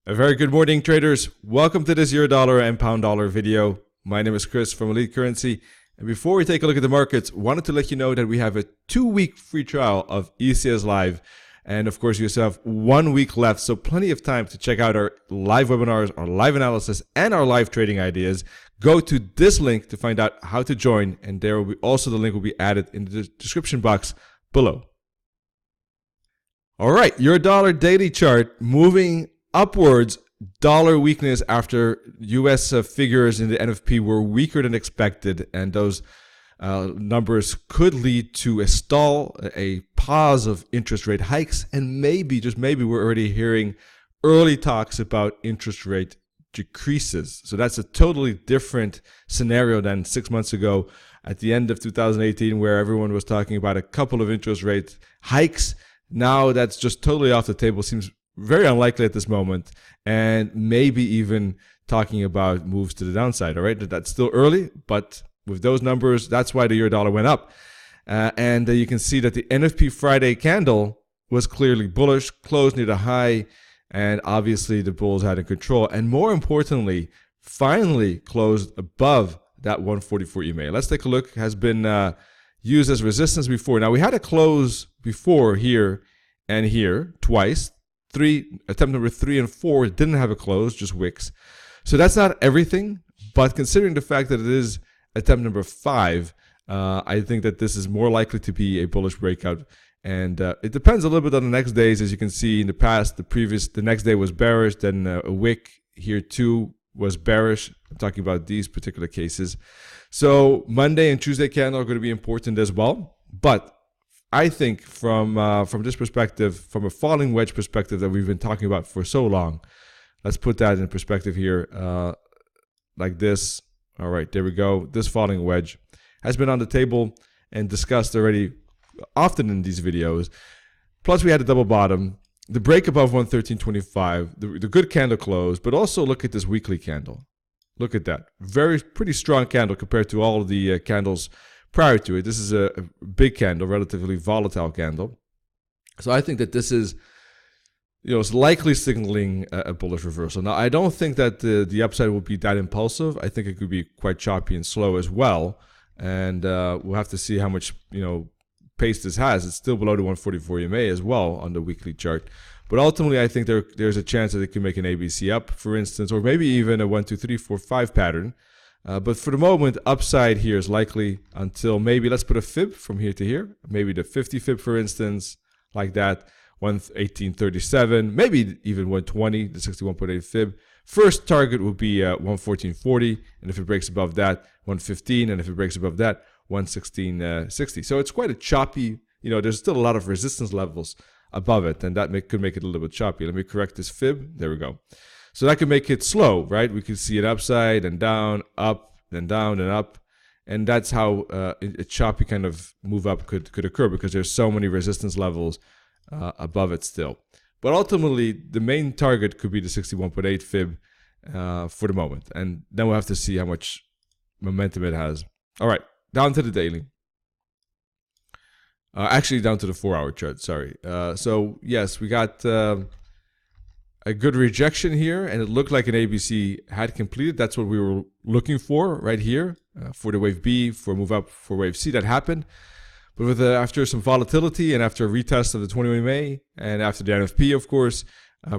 A very good morning, traders. Welcome to this euro-dollar and pound-dollar video. My name is Chris from Elite Currency. And before we take a look at the markets, wanted to let you know that we have a 2-week free trial of ECS Live. And of course, you still have 1 week left, so plenty of time to check out our live webinars, our live analysis, and our live trading ideas. Go to this link to find out how to join, and there will be also the link will be added in the description box below. All right, euro-dollar daily chart moving upwards. Dollar weakness after US figures in the NFP were weaker than expected, and those numbers could lead to a stall, a pause of interest rate hikes, and maybe, just maybe, we're already hearing early talks about interest rate decreases. So that's a totally different scenario than 6 months ago at the end of 2018, where everyone was talking about a couple of interest rate hikes. Now that's just totally off the table. Seems very unlikely at this moment, and maybe even talking about moves to the downside. All right, that's still early, but with those numbers, that's why the euro dollar went up. And you can see that the NFP Friday candle was clearly bullish, closed near the high, and obviously the bulls had in control. And more importantly, finally closed above that 144 EMA. Let's take a look. Has been used as resistance before. Now we had a close before here and here twice. Attempt number 3 and 4 didn't have a close, just wicks. So that's not everything, but considering the fact that it is attempt number 5, I think that this is more likely to be a bullish breakout. And it depends a little bit on the next days. As you can see in the past, the next day was bearish, then a wick here too was bearish. I'm talking about these particular cases. So Monday and Tuesday candle are going to be important as well. But I think from this perspective, from a falling wedge perspective that we've been talking about for so long, let's put that in perspective here, like this. All right, there we go. This falling wedge has been on the table and discussed already often in these videos. Plus, we had a double bottom, the break above 113.25, the good candle close, but also look at this weekly candle. Look at that. Pretty strong candle compared to all of the candles prior to it. This is a big candle, relatively volatile candle. So I think that this is, it's likely signaling a bullish reversal. Now, I don't think that the upside will be that impulsive. I think it could be quite choppy and slow as well. And we'll have to see how much, pace this has. It's still below the 144 EMA as well on the weekly chart. But ultimately, I think there's a chance that it can make an ABC up, for instance, or maybe even a 1, 2, 3, 4, 5 pattern. But for the moment, upside here is likely until maybe, let's put a fib from here to here, maybe the 50 fib, for instance, like that, 118.37, maybe even 120, the 61.8 fib. First target will be 114.40, and if it breaks above that, 115, and if it breaks above that, 116.60. So it's quite a choppy, there's still a lot of resistance levels above it, and that could make it a little bit choppy. Let me correct this fib. There we go. So that could make it slow, right? We could see it upside and down, up, then down and up. And that's how a choppy kind of move up could occur, because there's so many resistance levels above it still. But ultimately, the main target could be the 61.8 fib for the moment. And then we'll have to see how much momentum it has. All right, down to the daily. Actually, down to the 4-hour chart, sorry. So yes, we got a good rejection here, and it looked like an ABC had completed. That's what we were looking for right here, for the wave B, for a move up for wave C. That happened. But with after some volatility and after a retest of the 21 EMA and after the NFP, of course,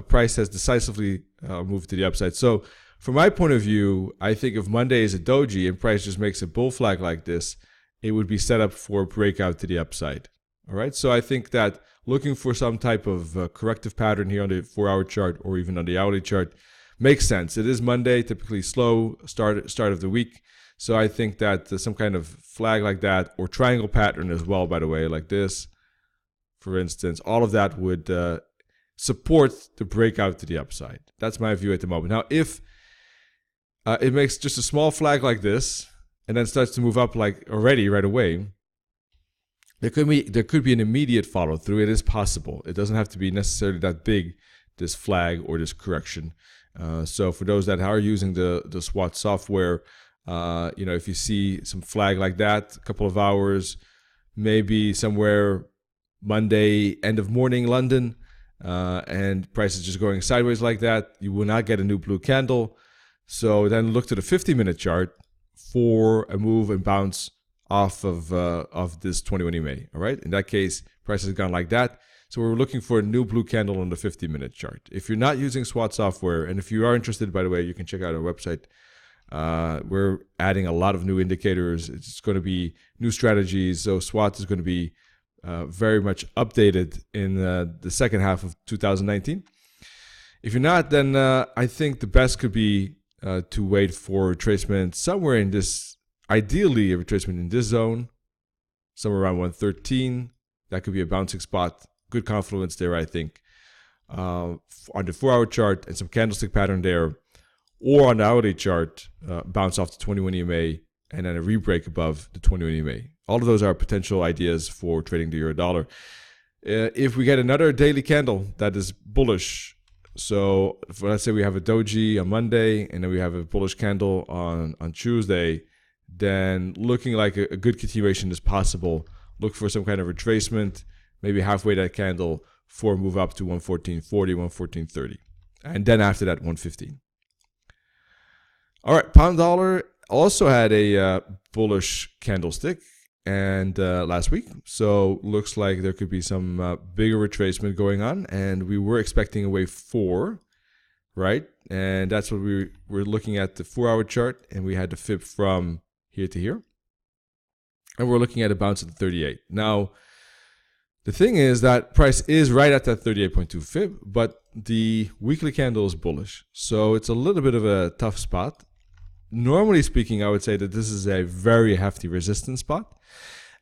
price has decisively moved to the upside. So from my point of view, I think if Monday is a doji and price just makes a bull flag like this, it would be set up for a breakout to the upside. All right, so I think that looking for some type of corrective pattern here on the 4-hour chart or even on the hourly chart makes sense. It is Monday, typically slow start of the week. So I think that some kind of flag like that, or triangle pattern as well, by the way, like this, for instance, all of that would support the breakout to the upside. That's my view at the moment. Now, if it makes just a small flag like this and then starts to move up like already right away, there could be an immediate follow through. It is possible. It doesn't have to be necessarily that big, this flag or this correction. So for those that are using the SWAT software, if you see some flag like that, a couple of hours, maybe somewhere Monday, end of morning London, and price is just going sideways like that, you will not get a new blue candle. So then look to the 50-minute chart for a move and bounce off of this 21 EMA. All right. In that case, price has gone like that. So we're looking for a new blue candle on the 50-minute chart. If you're not using SWAT software, and if you are interested, by the way, you can check out our website. We're adding a lot of new indicators. It's going to be new strategies. So SWAT is going to be very much updated in the second half of 2019. If you're not, then I think the best could be to wait for retracement somewhere in this, ideally a retracement in this zone, somewhere around 113. That could be a bouncing spot. Good confluence there, I think, on the 4-hour chart, and some candlestick pattern there, or on the hourly chart, bounce off the 21 EMA and then a rebreak above the 21 EMA. All of those are potential ideas for trading the euro dollar. If we get another daily candle that is bullish, so let's say we have a doji on Monday and then we have a bullish candle on Tuesday, then looking like a good continuation is possible. Look for some kind of retracement, maybe halfway that candle for a move up to 114.40, 114.30. And then after that, 115. All right, pound dollar also had a bullish candlestick and last week. So looks like there could be some bigger retracement going on. And we were expecting a wave 4, right? And that's what we were looking at, the 4-hour chart. And we had the fib from here to here. And we're looking at a bounce at the 38. Now, the thing is that price is right at that 38.2 fib, but the weekly candle is bullish. So it's a little bit of a tough spot. Normally speaking, I would say that this is a very hefty resistance spot.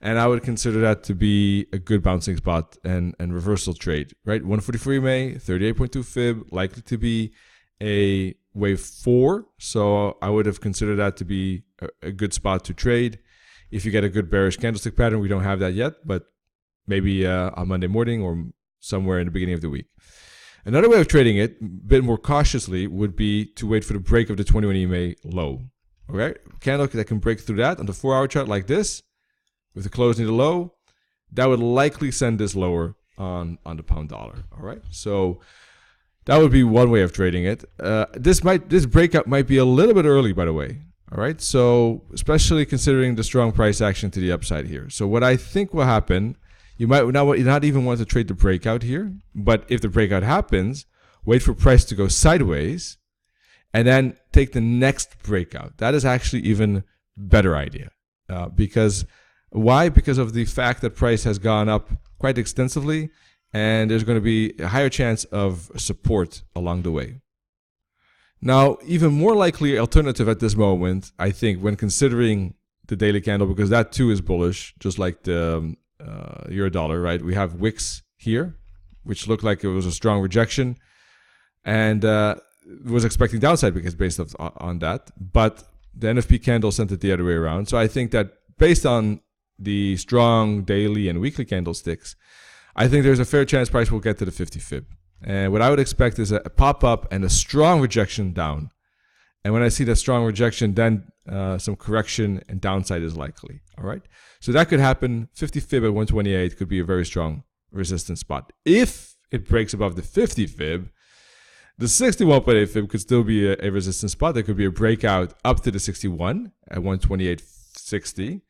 And I would consider that to be a good bouncing spot and reversal trade, right? 143 May, 38.2 fib, likely to be a wave 4. So I would have considered that to be a good spot to trade. If you get a good bearish candlestick pattern, we don't have that yet, but maybe on Monday morning or somewhere in the beginning of the week. Another way of trading it, a bit more cautiously, would be to wait for the break of the 21 EMA low. Okay, candle that can break through that on the 4-hour chart like this, with the close near the low, that would likely send this lower on the pound dollar. All right, so that would be one way of trading it. This breakout might be a little bit early, by the way. All right, so especially considering the strong price action to the upside here. So what I think will happen, you might not even want to trade the breakout here, but if the breakout happens, wait for price to go sideways and then take the next breakout. That is actually even better idea. Because why? Because of the fact that price has gone up quite extensively and there's going to be a higher chance of support along the way. Now, even more likely alternative at this moment, I think, when considering the daily candle, because that too is bullish, just like the euro dollar, right? We have wicks here, which looked like it was a strong rejection, and was expecting downside because based on that. But the NFP candle sent it the other way around. So I think that based on the strong daily and weekly candlesticks, I think there's a fair chance price will get to the 50 fib. And what I would expect is a pop-up and a strong rejection down. And when I see that strong rejection, then some correction and downside is likely. All right. So that could happen. 50 fib at 128 could be a very strong resistance spot. If it breaks above the 50 fib, the 61.8 fib could still be a resistance spot. There could be a breakout up to the 61 at 128.60.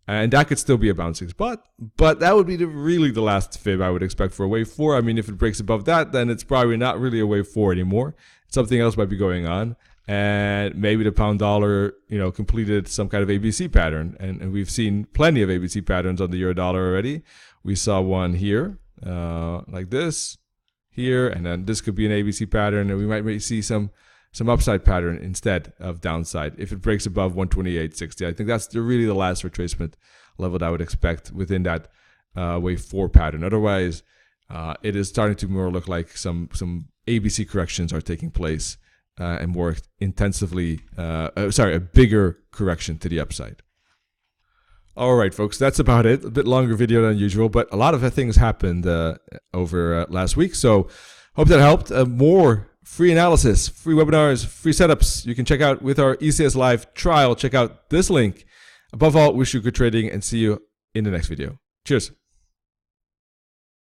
And that could still be a bouncing spot, but that would be really the last fib I would expect for a wave 4. I mean, if it breaks above that, then it's probably not really a wave 4 anymore. Something else might be going on, and maybe the pound dollar, completed some kind of ABC pattern. And we've seen plenty of ABC patterns on the euro dollar already. We saw one here, like this, here, and then this could be an ABC pattern, and we might see some upside pattern instead of downside if it breaks above 128.60. I think that's really the last retracement level that I would expect within that wave 4 pattern. Otherwise, it is starting to more look like some ABC corrections are taking place and more intensively, a bigger correction to the upside. All right, folks, that's about it. A bit longer video than usual, but a lot of things happened over last week. So hope that helped. More free analysis, free webinars, free setups you can check out with our ECS Live trial. Check out this link. Above all, wish you good trading and see you in the next video. Cheers.